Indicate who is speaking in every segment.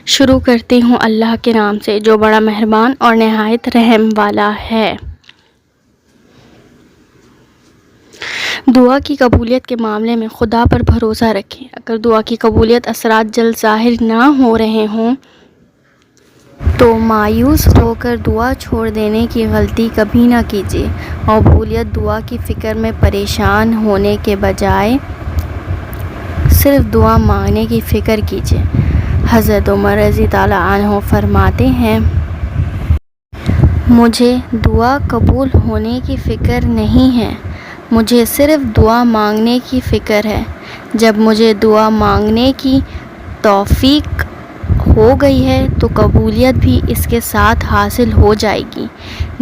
Speaker 1: شروع کرتی ہوں اللہ کے نام سے جو بڑا مہربان اور نہایت رحم والا ہے۔ دعا کی قبولیت کے معاملے میں خدا پر بھروسہ رکھیں۔ اگر دعا کی قبولیت اثرات جلد ظاہر نہ ہو رہے ہوں تو مایوس ہو کر دعا چھوڑ دینے کی غلطی کبھی نہ کیجیے۔ قبولیت دعا کی فکر میں پریشان ہونے کے بجائے صرف دعا مانگنے کی فکر کیجیے۔ حضرت عمر رضی اللہ عنہ فرماتے ہیں، مجھے دعا قبول ہونے کی فکر نہیں ہے، مجھے صرف دعا مانگنے کی فکر ہے۔ جب مجھے دعا مانگنے کی توفیق ہو گئی ہے تو قبولیت بھی اس کے ساتھ حاصل ہو جائے گی۔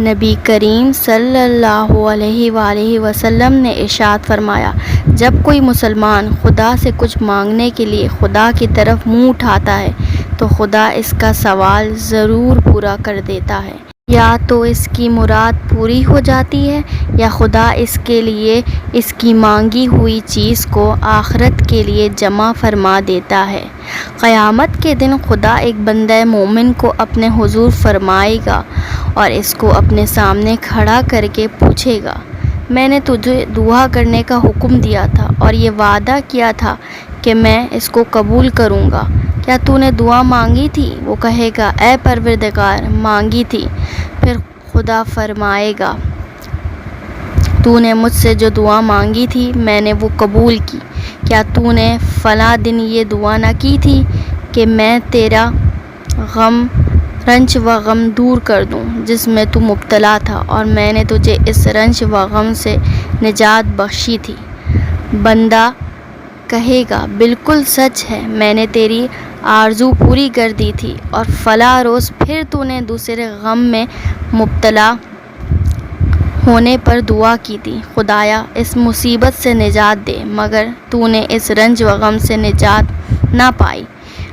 Speaker 1: نبی کریم صلی اللہ علیہ وآلہ وسلم نے ارشاد فرمایا، جب کوئی مسلمان خدا سے کچھ مانگنے کے لیے خدا کی طرف منہ اٹھاتا ہے تو خدا اس کا سوال ضرور پورا کر دیتا ہے۔ یا تو اس کی مراد پوری ہو جاتی ہے یا خدا اس کے لیے اس کی مانگی ہوئی چیز کو آخرت کے لیے جمع فرما دیتا ہے۔ قیامت کے دن خدا ایک بندہ مومن کو اپنے حضور فرمائے گا اور اس کو اپنے سامنے کھڑا کر کے پوچھے گا، میں نے تجھے دعا کرنے کا حکم دیا تھا اور یہ وعدہ کیا تھا کہ میں اس کو قبول کروں گا، کیا تو نے دعا مانگی تھی؟ وہ کہے گا، اے پروردگار، مانگی تھی۔ پھر خدا فرمائے گا، تو نے مجھ سے جو دعا مانگی تھی میں نے وہ قبول کی۔ کیا تو نے فلاں دن یہ دعا نہ کی تھی کہ میں تیرا رنج و غم دور کر دوں جس میں تو مبتلا تھا اور میں نے تجھے اس رنج و غم سے نجات بخشی تھی؟ بندہ کہے گا، بالکل سچ ہے، میں نے تیری آرزو پوری کر دی تھی اور فلاں روز پھر تو نے دوسرے غم میں مبتلا ہونے پر دعا کی تھی، خدایا اس مصیبت سے نجات دے، مگر تو نے اس رنج و غم سے نجات نہ پائی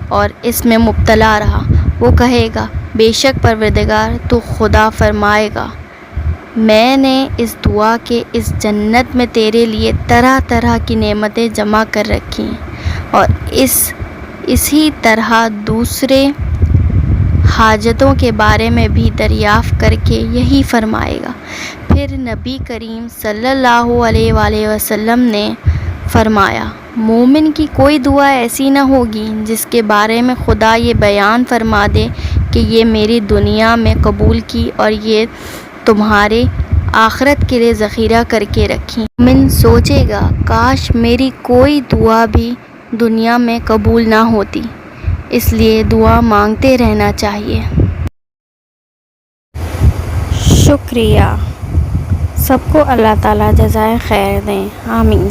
Speaker 1: اور اس میں مبتلا رہا۔ وہ کہے گا، بے شک پروردگار، تو خدا فرمائے گا، میں نے اس دعا کے اس جنت میں تیرے لیے طرح طرح کی نعمتیں جمع کر رکھی ہیں اور اسی طرح دوسرے حاجتوں کے بارے میں بھی دریافت کر کے یہی فرمائے گا۔ پھر نبی کریم صلی اللہ علیہ وآلہ وسلم نے فرمایا، مومن کی کوئی دعا ایسی نہ ہوگی جس کے بارے میں خدا یہ بیان فرما دے کہ یہ میری دنیا میں قبول کی اور یہ تمہارے آخرت کے لیے ذخیرہ کر کے رکھی۔ مومن سوچے گا، کاش میری کوئی دعا بھی دنیا میں قبول نہ ہوتی۔ اس لیے دعا مانگتے رہنا چاہیے۔ شکریہ۔ سب کو اللہ تعالیٰ جزائے خیر دیں، آمین۔